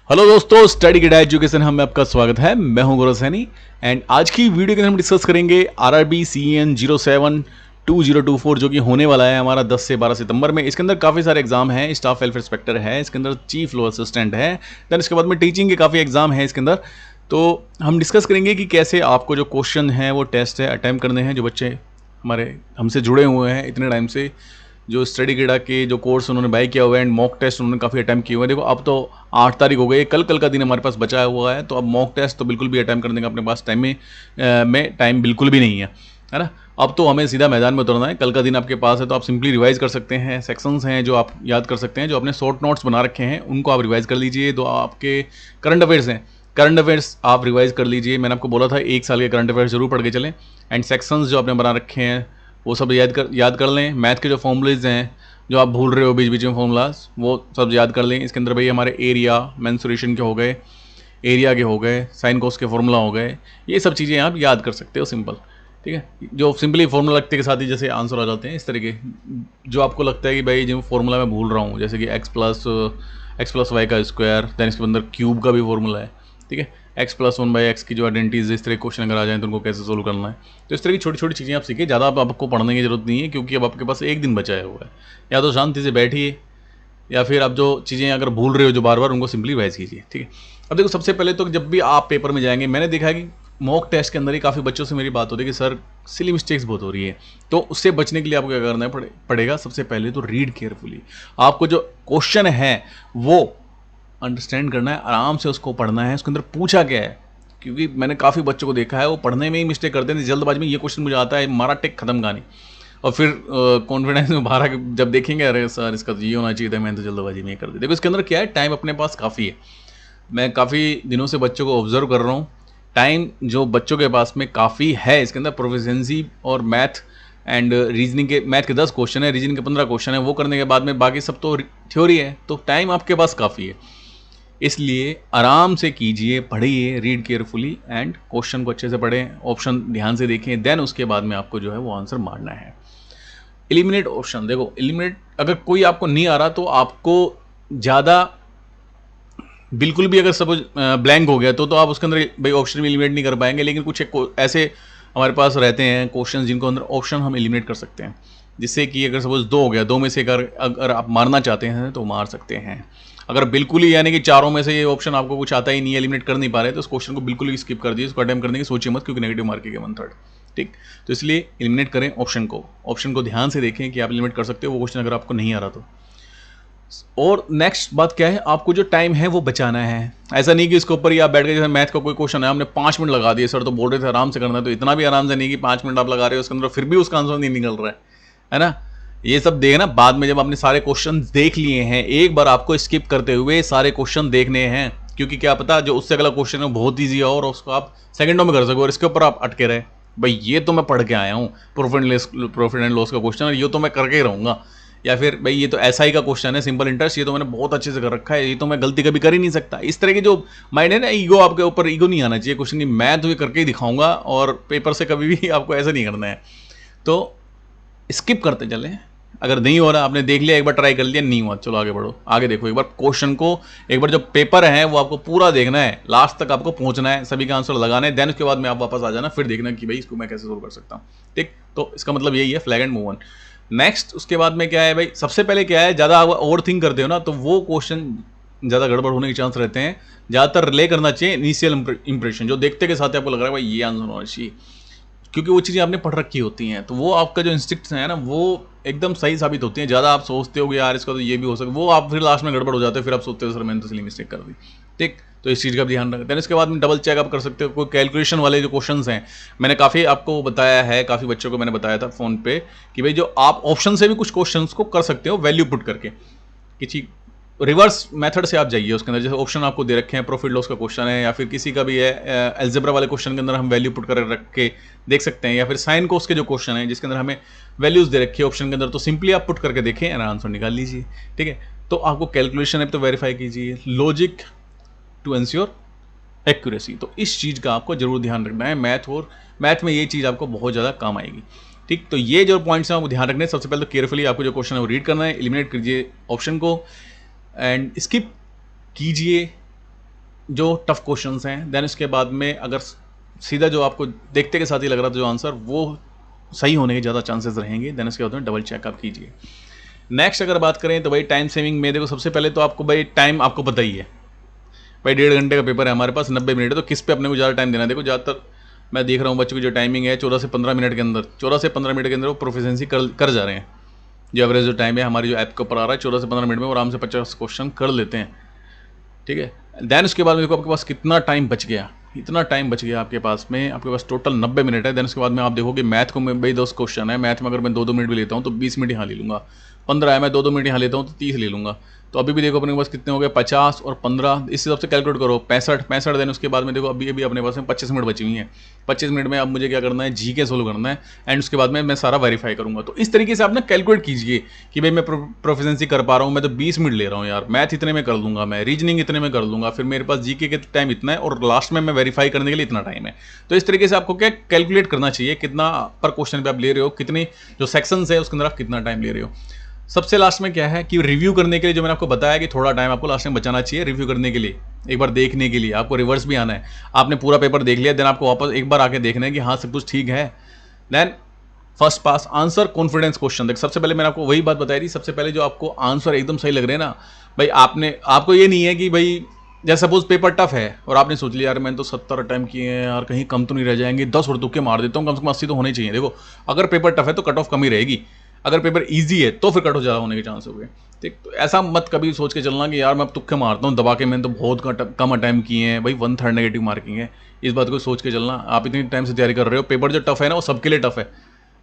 Hello दोस्तों, study kid education हम में आपका स्वागत है। मैं हूं गौरव सैनी एंड आज की वीडियो के अंदर हम डिस्कस करेंगे आरआरबी CEN 07-2024 जो कि होने वाला है हमारा 10 से 12 सितंबर में। इसके अंदर काफ़ी सारे एग्जाम हैं। स्टाफ वेलफेयर इंस्पेक्टर है, इसके अंदर चीफ लॉ असिस्टेंट है, देन इसके बाद में टीचिंग के काफ़ी एग्जाम हैं इसके अंदर। तो हम डिस्कस करेंगे कि कैसे आपको जो क्वेश्चन है वो टेस्ट है अटैम्प्ट करने हैं। जो बच्चे हमारे हमसे जुड़े हुए हैं इतने टाइम से, जो स्टडी किडा के जो कोर्स उन्होंने बाय किया हुआ है एंड मॉक टेस्ट उन्होंने काफ़ी अटैम्प्ट किए हुए हैं। देखो अब तो 8 तारीख हो गई है, कल का दिन हमारे पास बचा हुआ है, तो अब मॉक टेस्ट तो बिल्कुल भी अटैम्प्ट करने का अपने पास टाइम बिल्कुल भी नहीं है ना। अब तो हमें सीधा मैदान में उतरना है। कल का दिन आपके पास है तो आप सिंपली रिवाइज कर सकते हैं। सेक्शंस हैं जो आप याद कर सकते हैं, जो आपने शॉर्ट नोट्स बना रखे हैं उनको आप रिवाइज कर लीजिए। तो आपके करंट अफेयर्स हैं, करंट अफेयर्स आप रिवाइज कर लीजिए। मैंने आपको बोला था 1 साल के करंट अफेयर्स जरूर पढ़ के चलें एंड सेक्शंस जो आपने बना रखे हैं वो सब याद कर लें। मैथ के जो फॉर्मूलेज हैं जो आप भूल रहे हो बीच बीच में फॉर्मूलाज, वो सब याद कर लें। इसके अंदर भाई हमारे एरिया मेंसुरेशन के हो गए, एरिया के हो गए, साइन कोस के फॉर्मूला हो गए, ये सब चीज़ें आप याद कर सकते हो सिंपल। ठीक है, जो सिंपली फॉर्मूला लगते के साथ ही जैसे आंसर आ जाते हैं इस तरीके। जो आपको लगता है कि भाई जो फॉर्मूला मैं भूल रहा हूँ, जैसे कि x+y का स्क्वायर, दैन इसके अंदर क्यूब का भी फॉर्मूला है। ठीक है, x+1/x की जो आइडेंटिटीज, इस तरह क्वेश्चन अगर आ जाए तो उनको कैसे सोल्व करना है। तो इस तरह की छोटी छोटी चीज़ें आप सीखिए। ज़्यादा आपको पढ़ने की जरूरत नहीं है, क्योंकि अब आपके पास एक दिन बचा हुआ है। या तो शांति से बैठिए या फिर आप जो चीज़ें अगर भूल रहे हो जो बार बार, उनको सिंपली रिवाइज कीजिए। ठीक है, अब देखो सबसे पहले तो जब भी आप पेपर में जाएंगे, मैंने देखा है कि मॉक टेस्ट के अंदर ही काफ़ी बच्चों से मेरी बात होती है कि सर सिली मिस्टेक्स बहुत हो रही है। तो उससे बचने के लिए आपको क्या करना पड़ेगा, सबसे पहले तो रीड केयरफुली। आपको जो क्वेश्चन है वो अंडरस्टैंड करना है, आराम से उसको पढ़ना है, उसके अंदर पूछा क्या है। क्योंकि मैंने काफ़ी बच्चों को देखा है वो पढ़ने में ही मिस्टेक करते हैं, जल्दबाजी में ये क्वेश्चन मुझे आता है, मारा टेक खत्म कहानी। और फिर कॉन्फिडेंस में बाहर जब देखेंगे अरे सर इसका तो ये होना चाहिए था, मैंने तो जल्दबाजी में ये कर दिया। देखो इसके अंदर क्या है, टाइम अपने पास काफ़ी है। मैं काफ़ी दिनों से बच्चों को ऑब्जर्व कर रहा हूँ, टाइम जो बच्चों के पास में काफ़ी है। इसके अंदर प्रोफिशिएंसी और मैथ एंड रीजनिंग के, मैथ के 10 क्वेश्चन है, रीजनिंग के 15 क्वेश्चन है, वो करने के बाद में बाकी सब तो थ्योरी है। तो टाइम आपके पास काफ़ी है, इसलिए आराम से कीजिए, पढ़िए, रीड केयरफुली एंड क्वेश्चन को अच्छे से पढ़ें, ऑप्शन ध्यान से देखें, देन उसके बाद में आपको जो है वो आंसर मारना है। एलिमिनेट ऑप्शन, देखो एलिमिनेट अगर कोई आपको नहीं आ रहा तो आपको ज़्यादा बिल्कुल भी अगर सपोज ब्लैंक हो गया तो आप उसके अंदर भाई ऑप्शन भी एलिमिनेट नहीं कर पाएंगे। लेकिन कुछ एक ऐसे हमारे पास रहते हैं क्वेश्चन जिनको अंदर ऑप्शन हम एलिमिनेट कर सकते हैं, जिससे कि अगर सपोज 2 हो गया, 2 में से अगर आप मारना चाहते हैं तो मार सकते हैं। अगर बिल्कुल ही यानी कि चारों में से ये ऑप्शन आपको कुछ आता ही नहीं है, एलिमिनेट कर नहीं पा रहे, तो उस क्वेश्चन को बिल्कुल ही स्किप कर दीजिए, इसको अटेम्प्ट करने की सोचिए मत, क्योंकि नेगेटिव मार्किंग है 1/3। ठीक, तो इसलिए एलिमिनेट करें ऑप्शन को ध्यान से देखें कि आप एलिमिनेट कर सकते हो वो क्वेश्चन अगर आपको नहीं आ रहा तो। और नेक्स्ट बात क्या है, आपको जो टाइम है वो बचाना है। ऐसा नहीं कि इसके ऊपर ही आप बैठ गए, जैसे मैथ का कोई क्वेश्चन है हमने 5 मिनट लगा दिए, सर तो बोल रहे थे आराम से करना है, तो इतना भी आराम से नहीं कि 5 मिनट आप लगा रहे हो उसके अंदर फिर भी उसका आंसर नहीं निकल रहा है ना। ये सब देखना बाद में, जब आपने सारे क्वेश्चन देख लिए हैं, एक बार आपको स्किप करते हुए सारे क्वेश्चन देखने हैं, क्योंकि क्या पता जो उससे अगला क्वेश्चन है बहुत ईजी है और उसको आप सेकंडों में कर सको, और इसके ऊपर आप अटके रहे भाई ये तो मैं पढ़ के आया हूँ, प्रॉफिट एंड लॉस का क्वेश्चन, और ये तो मैं करके ही रहूँगा, या फिर भाई ये तो एसआई का क्वेश्चन है, सिंपल इंटरेस्ट, ये तो मैंने बहुत अच्छे से कर रखा है, ये तो मैं गलती कभी कर ही नहीं सकता। इस तरह की जो माइंड है ना, ईगो, आपके ऊपर ईगो नहीं आना चाहिए क्वेश्चन की, मैं तो ये करके ही दिखाऊंगा, और पेपर से कभी भी आपको ऐसा नहीं करना है। तो स्किप करते चले, अगर नहीं हो रहा, आपने देख लिया, एक बार ट्राई कर लिया, नहीं हुआ, चलो आगे बढ़ो, आगे देखो। एक बार क्वेश्चन को, एक बार जो पेपर है वो आपको पूरा देखना है, लास्ट तक आपको पहुंचना है, सभी का आंसर लगाना है, देन उसके बाद में आप वापस आ जाना, फिर देखना कि भाई इसको मैं कैसे सोल्व कर सकता हूँ। ठीक, तो इसका मतलब यही है, flag and move on. Next उसके बाद में क्या है भाई, सबसे पहले क्या है, ज़्यादा ओवर थिंक करते हो ना तो वो क्वेश्चन ज़्यादा गड़बड़ होने के चांस रहते हैं। ज़्यादातर रिले करना चाहिए इनिशियल इंप्रेशन, जो देखते के साथ आपको लग रहा है भाई ये आंसर होना चाहिए, क्योंकि वो चीज़ें आपने पढ़ रखी होती हैं, तो वो आपका जो इंस्टिक्ट्स है ना वो एकदम सही साबित होती हैं। ज़्यादा आप सोचते हो कि यार इसका तो ये भी हो सकता, वो आप फिर लास्ट में गड़बड़ हो जाते हो, फिर आप सोचते हो सर मैंने तो सिली मिस्टेक कर दी। ठीक, तो इस चीज़ का भी ध्यान रखें। देन इसके बाद में डबल चेक आप कर सकते हो, कोई कैलकुलेशन वाले जो क्वेश्चंस हैं, मैंने काफ़ी आपको बताया है, काफ़ी बच्चों को मैंने बताया था फ़ोन पे कि भाई जो आप ऑप्शन से भी कुछ क्वेश्चंस को कर सकते हो वैल्यू पुट करके, किसी रिवर्स मेथड से आप जाइए उसके अंदर। जैसे ऑप्शन आपको दे रखे हैं, प्रॉफिट लॉस का क्वेश्चन है, या फिर किसी का भी है अलजेब्रा वाले क्वेश्चन के अंदर हम वैल्यू पुट कर रख के देख सकते हैं, या फिर साइन कोस के जो क्वेश्चन है जिसके अंदर हमें वैल्यूज दे रखी है ऑप्शन के अंदर, तो सिंपली आप पुट करके देखें और आंसर निकाल लीजिए। ठीक है, तो आपको कैलकुलेशन है तो वेरीफाई कीजिए, लॉजिक टू एंश्योर एक्यूरेसी, तो इस चीज़ का आपको जरूर ध्यान रखना है। मैथ में ये चीज़ आपको बहुत ज़्यादा काम आएगी। ठीक, तो ये जो पॉइंट्स हैं आपको ध्यान रखने हैं। सबसे पहले तो केयरफुली आपको जो क्वेश्चन है वो रीड करना है, एलिमिनेट कीजिए ऑप्शन को एंड स्किप कीजिए जो टफ क्वेश्चंस हैं, देन उसके बाद में अगर सीधा जो आपको देखते के साथ ही लग रहा था जो आंसर वो सही होने के ज़्यादा चांसेस रहेंगे, देन उसके बाद में डबल चेक आप कीजिए। नेक्स्ट अगर बात करें तो भाई टाइम सेविंग में देखो, सबसे पहले तो आपको भाई टाइम आपको पता ही है भाई, 1.5 घंटे का पेपर है हमारे पास, 90 मिनट है, तो किस पे अपने को ज़्यादा टाइम देना है। देखो ज़्यादातर मैं देख रहा हूँ बच्चों की जो टाइमिंग है 14 से 15 मिनट के अंदर, 14 से 15 मिनट के अंदर वो प्रोफिशिएंसी कर जा रहे हैं। जो एवरेज जो टाइम है हमारी जो ऐप के ऊपर आ रहा है 14 से 15 मिनट में वो आराम से 50 क्वेश्चन कर लेते हैं, ठीक है। देन उसके बाद देखो आपके पास कितना टाइम बच गया, इतना टाइम बच गया आपके पास में, आपके पास टोटल 90 मिनट है। देन उसके बाद में आप देखोगे मैथ को, मैं भाई 10 क्वेश्चन है मैथ में, अगर मैं 2-2 मिनट भी लेता हूँ तो 20 मिनट यहाँ ले लूँगा, 15 है मैं 2-2 मिनट यहाँ लेता हूँ तो 30 ले लूँगा। तो अभी भी देखो अपने पास कितने हो गए, 50 और 15, इस हिसाब से कैलकुलेट करो, 65। देन उसके बाद में देखो अभी अभी अपने पास में 25 मिनट बची हुई हैं। 25 मिनट में अब मुझे क्या करना है, जीके सोल्व करना है, एंड उसके बाद में मैं सारा वेरीफाई करूँगा। तो इस तरीके से आप ना कैलकुलेट कीजिए कि भाई मैं प्रोफिशिएंसी कर पा रहा हूँ, मैं तो 20 मिनट ले रहा हूँ यार, मैथ इतने में कर लूँगा, मैं रीजनिंग इतने में कर लूँगा, फिर मेरे पास जीके के टाइम इतना है और लास्ट में मैं वेरीफाई करने के लिए इतना टाइम है। तो इस तरीके से आपको क्या कैलकुलेट करना चाहिए, कितना पर क्वेश्चन पे आप ले रहे हो, कितनी जो सेक्शंस है उसके अंदर आप कितना टाइम ले रहे हो। सबसे लास्ट में क्या है कि रिव्यू करने के लिए जो मैंने आपको बताया कि थोड़ा टाइम आपको लास्ट में बचाना चाहिए रिव्यू करने के लिए, एक बार देखने के लिए। आपको रिवर्स भी आना है, आपने पूरा पेपर देख लिया, देन आपको वापस एक बार आके देखना है कि हाँ सब कुछ ठीक है। Then first pass answer confidence question, देख सबसे पहले मैंने आपको वही बात बताई थी, सबसे पहले जो आपको आंसर एकदम सही लग रहे हैं ना भाई, आपको ये नहीं है कि भाई जैसे सपोज पेपर टफ है और आपने सोच लिया यार मैंने तो 70 अटैम्प्ट किए हैं यार, कहीं कम तो नहीं रह जाएंगे, 10 और तुक्के मार देता हूँ, कम से कम 80 तो होने चाहिए। देखो अगर पेपर टफ है तो कट ऑफ कम ही रहेगी, अगर पेपर ईजी है तो फिर कट ऑफ ज़्यादा होने के चांस हो गए, ठीक। तो ऐसा मत कभी सोच के चलना कि यार मैं अब तुक्के मारता हूँ दबा के, मैंने तो बहुत कम अटैम्प्ट किए हैं भाई, 1/3 नेगेटिव मार्किंग है। इस बात को सोच के चलना, आप इतनी टाइम से तैयारी कर रहे हो, पेपर जो टफ है ना वो सबके लिए टफ है।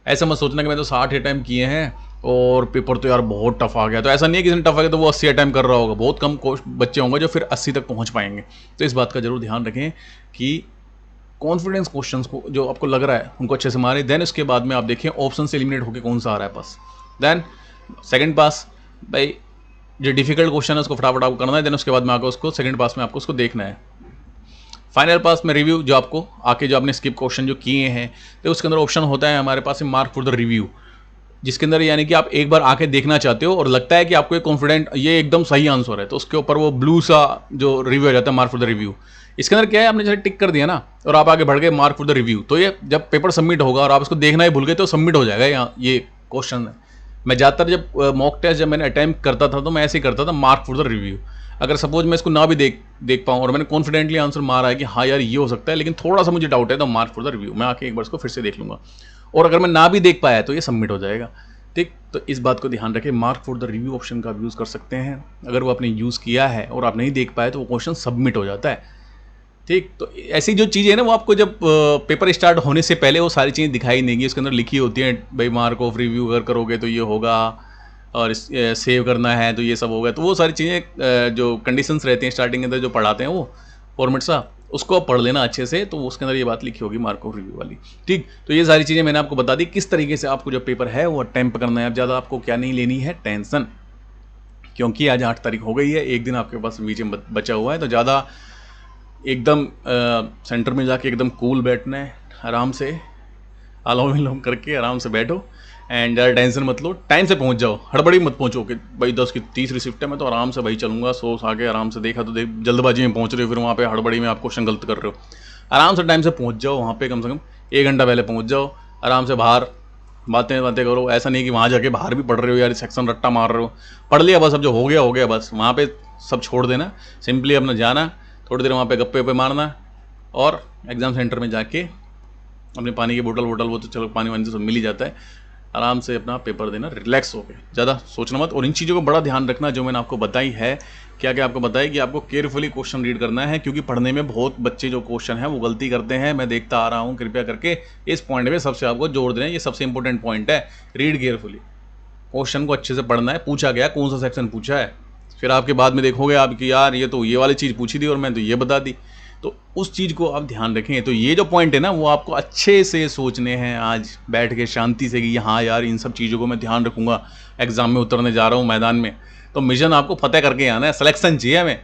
ऐसा मत सोचना कि मैं तो 60 अटैम्प्ट किए हैं और पेपर तो यार बहुत टफ आ गया, तो ऐसा नहीं है किसी ने टफ आ गया तो वो 80 अटैम्प्ट कर रहा होगा, बहुत कम बच्चे होंगे जो फिर 80 तक पहुंच पाएंगे। तो इस बात का जरूर ध्यान रखें कि कॉन्फिडेंस क्वेश्चंस को जो आपको लग रहा है उनको अच्छे से मारे। देन उसके बाद में आप देखें ऑप्शन से एलिमिनेट होकर कौन सा आ रहा है पास। देन सेकंड पास भाई जो डिफिकल्ट क्वेश्चन है उसको फटाफट आपको करना है, देन उसके बाद में आकर उसको सेकंड पास में आपको उसको देखना है। फाइनल पास में रिव्यू, जो आपको आके जो आपने स्किप क्वेश्चन जो किए हैं तो उसके अंदर ऑप्शन होता है हमारे पास मार्क फॉर द रिव्यू, जिसके अंदर यानी कि आप एक बार आके देखना चाहते हो और लगता है कि आपको एक कॉन्फिडेंट ये एकदम सही आंसर है, तो उसके ऊपर वो ब्लू सा जो रिव्यू आ जाता है मार्क फॉर द रिव्यू। इसके अंदर क्या है, आपने जैसे टिक कर दिया ना और आप आगे बढ़ गए मार्क फॉर द रिव्यू, तो ये जब पेपर सबमिट होगा और आप इसको देखना ही भूल गए तो सबमिट हो जाएगा यहाँ ये क्वेश्चन। मैं ज़्यादातर जब मॉक टेस्ट जब मैंने अटैम्प्ट करता था तो मैं ऐसे ही करता था मार्क फॉर द रिव्यू। अगर सपोज मैं इसको ना भी देख पाऊँ और मैंने कॉन्फिडेंटली आंसर मारा है कि हाँ यार ये हो सकता है, लेकिन थोड़ा सा मुझे डाउट है, तो मार्क फॉर द रिव्यू मैं आके एक बार इसको फिर से देख लूँगा, और अगर मैं ना भी देख पाया तो ये सबमिट हो जाएगा, ठीक। तो इस बात को ध्यान रखें, mark for the review option का आप यूज़ कर सकते हैं। अगर वो आपने यूज़ किया है और आप नहीं देख पाए तो वो क्वेश्चन सबमिट हो जाता है, ठीक। तो ऐसी जो चीज़ें हैं ना वो आपको जब पेपर स्टार्ट होने से पहले वो सारी चीज़ें दिखाई देंगी, उसके अंदर लिखी होती हैं भाई मार्क ऑफ रिव्यू अगर करोगे तो ये होगा, और सेव करना है तो ये सब होगा। तो वो सारी चीज़ें जो कंडीशंस रहती हैं स्टार्टिंग के अंदर जो पढ़ाते हैं वो फॉर्मेट सा, उसको आप पढ़ लेना अच्छे से, तो उसके अंदर ये बात लिखी होगी मार्क ऑफ रिव्यू वाली, ठीक। तो ये सारी चीज़ें मैंने आपको बता दी किस तरीके से आपको जो पेपर है वो अटेम्प्ट करना है। अब ज़्यादा आपको क्या नहीं लेनी है टेंशन, क्योंकि आज 8 तारीख हो गई है, एक दिन आपके पास बीच में बचा हुआ है, तो ज़्यादा एकदम सेंटर में जाके एकदम कूल बैठना है, आराम से अलोम विलोम करके आराम से बैठो एंड ज़्यादा टेंशन मत लो, टाइम से पहुंच जाओ, हड़बड़ी मत पहुंचो कि भाई 10 की 30 शिफ्ट है मैं तो आराम से भाई चलूँगा, सोच आके आराम से देखा तो देख, जल्दबाजी में पहुंच रहे हो, फिर वहाँ पे हड़बड़ी में आप क्वेश्चन गलत कर रहे हो। आराम से टाइम से पहुंच जाओ वहाँ पे, कम से कम 1 घंटा पहले पहुंच जाओ, आराम से बाहर बातें करो। ऐसा नहीं कि वहाँ जाके बाहर भी पढ़ रहे हो यार, सेक्शन रट्टा मार रहे हो, पढ़ लिया बस, अब जो हो गया बस, वहाँ पे सब छोड़ देना, सिंपली अपना जाना, थोड़ी देर वहाँ पे गप्पे वप्पे मारना, और एग्ज़ाम सेंटर में जाके अपने पानी की बोतल वो तो चलो पानी वानी तो सब मिल ही जाता है, आराम से अपना पेपर देना रिलैक्स होकर, ज़्यादा सोचना मत। और इन चीज़ों को बड़ा ध्यान रखना जो मैंने आपको बताई है, क्या क्या आपको बताया कि आपको केयरफुली क्वेश्चन रीड करना है, क्योंकि पढ़ने में बहुत बच्चे जो क्वेश्चन है वो गलती करते हैं, मैं देखता आ रहा हूँ। कृपया करके इस पॉइंट पे सबसे आपको जोड़ देना है, ये सबसे इंपॉर्टेंट पॉइंट है, रीड केयरफुली, क्वेश्चन को अच्छे से पढ़ना है, पूछा गया कौन सा सेक्शन पूछा है, फिर आपके बाद में देखोगे आप कि यार ये तो ये वाली चीज़ पूछी थी और मैं तो ये बता दी, तो उस चीज़ को आप ध्यान रखें। तो ये जो पॉइंट है ना वो आपको अच्छे से सोचने हैं आज बैठ के शांति से कि हाँ यार इन सब चीज़ों को मैं ध्यान रखूँगा, एग्ज़ाम में उतरने जा रहा हूँ मैदान में, तो मिशन आपको फतेह करके आना है, सिलेक्शन चाहिए हमें,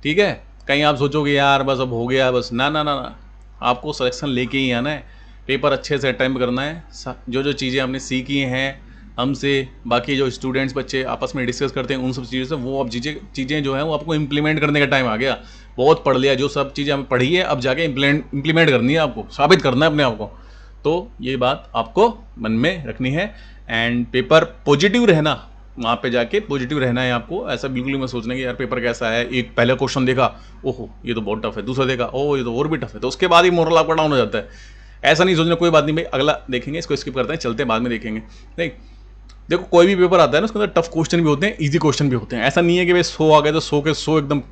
ठीक है। कहीं आप सोचोगे यार बस अब हो गया बस, ना ना ना ना, आपको सिलेक्शन लेके ही आना है, पेपर अच्छे से अटेम्प्ट करना है, जो जो चीज़ें आपने सीखी हैं हमसे, बाकी जो स्टूडेंट्स बच्चे आपस में डिस्कस करते हैं उन सब चीज़ों से, वो अब चीज़ें जो है वो आपको इम्प्लीमेंट करने का टाइम आ गया। बहुत पढ़ लिया, जो सब चीज़ें हमें पढ़ी है अब जाके इम्प्लीमेंट करनी है, आपको साबित करना है अपने आप को। तो ये बात आपको मन में रखनी है। एंड पेपर पॉजिटिव रहना, वहाँ पे जाके पॉजिटिव रहना है आपको। ऐसा बिल्कुल ही मत सोचना कि यार पेपर कैसा है, एक पहला क्वेश्चन देखा, ओहो ये तो बहुत टफ है, दूसरा देखा, ओह ये तो और भी टफ है, तो उसके बाद ही मोरल आपका डाउन हो जाता है। ऐसा नहीं सोचना कोई बात नहीं भाई अगला देखेंगे, इसको स्किप करते हैं, चलते हैं बाद में देखेंगे। नहीं, देखो कोई भी पेपर आता है ना उसके अंदर टफ क्वेश्चन भी होते हैं, इजी क्वेश्चन भी होते हैं। ऐसा नहीं है कि भाई 100 आ गए तो 100 के 100 एकदम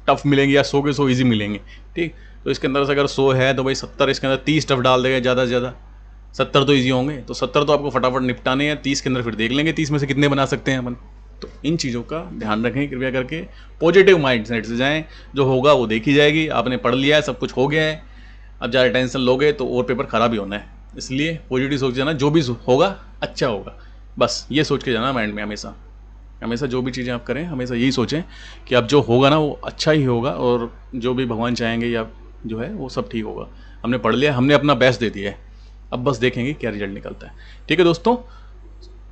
टफ मिलेंगे या 100 के 100 ईजी मिलेंगे। ठीक, तो इसके अंदर से अगर 100 है तो भाई 70 इसके अंदर 30 टफ डाल देगा ज़्यादा से ज़्यादा, 70 तो ईजी होंगे, तो 70 तो आपको फटाफट निपटाने हैं। 30 के अंदर फिर देख लेंगे 30 में से कितने बना सकते हैं अपन। तो इन चीज़ों का ध्यान रखें कृपया करके, पॉजिटिव माइंड सेट से जाएँ, जो होगा वो देखी जाएगी। आपने पढ़ लिया है, सब कुछ हो गया है, अब ज़्यादा टेंशन लोगे तो और पेपर ख़राब ही होना है। इसलिए पॉजिटिव सोच जाना, जो भी होगा अच्छा होगा, बस ये सोच के जाना माइंड में हमेशा। हमेशा जो भी चीज़ें आप करें हमेशा यही सोचें कि अब जो होगा ना वो अच्छा ही होगा, और जो भी भगवान चाहेंगे या जो है वो सब ठीक होगा। हमने पढ़ लिया, हमने अपना बेस्ट दे दिया है, अब बस देखेंगे क्या रिजल्ट निकलता है। ठीक है दोस्तों,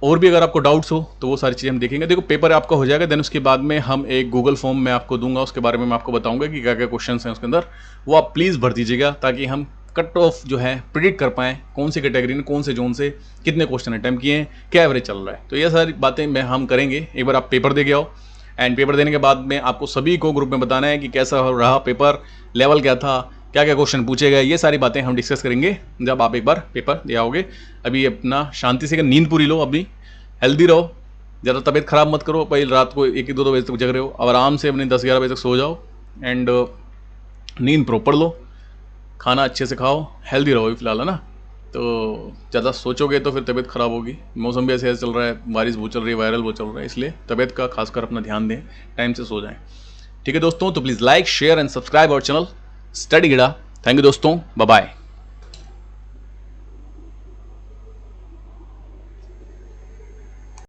और भी अगर आपको डाउट्स हो तो वो सारी चीज़ें हम देखेंगे। देखो पेपर आपका हो जाएगा, देन उसके बाद में हम एक गूगल फॉर्म मैं आपको दूंगा, उसके बारे में मैं आपको बताऊंगा कि क्या क्या क्वेश्चन हैं उसके अंदर, वो आप प्लीज़ भर दीजिएगा, ताकि हम कट ऑफ जो है प्रिडिक्ट कर पाएँ कौन सी कैटेगरी में कौन से जोन से कितने क्वेश्चन अटैम्प्ट किए हैं, क्या एवरेज चल रहा है। तो ये सारी बातें मैं हम करेंगे। एक बार आप पेपर दे के आओ, एंड पेपर देने के बाद में आपको सभी को ग्रुप में बताना है कि कैसा रहा पेपर, लेवल क्या था, क्या क्या क्वेश्चन पूछे गए, ये सारी बातें हम डिस्कस करेंगे जब आप एक बार पेपर दे आओगे। अभी अपना शांति से नींद पूरी लो, अपनी हेल्दी रहो, ज़्यादा तबीयत ख़राब मत करो, भाई रात को 1-2 बजे तक जग रहे हो, अब आराम से अपने 10-11 बजे तक सो जाओ, एंड नींद प्रॉपर लो, खाना अच्छे से खाओ, हेल्दी रहो फिलहाल, है ना। तो ज़्यादा सोचोगे तो फिर तबीयत ख़राब होगी। मौसम भी ऐसे चल रहा है, बारिश बहुत चल रही है, वायरल बहुत चल रहा है, इसलिए तबीयत का खासकर अपना ध्यान दें, टाइम से सो जाएं। ठीक है दोस्तों, तो please like share and subscribe our channel study गीड़ा। थैंक यू दोस्तों, बाय बाय।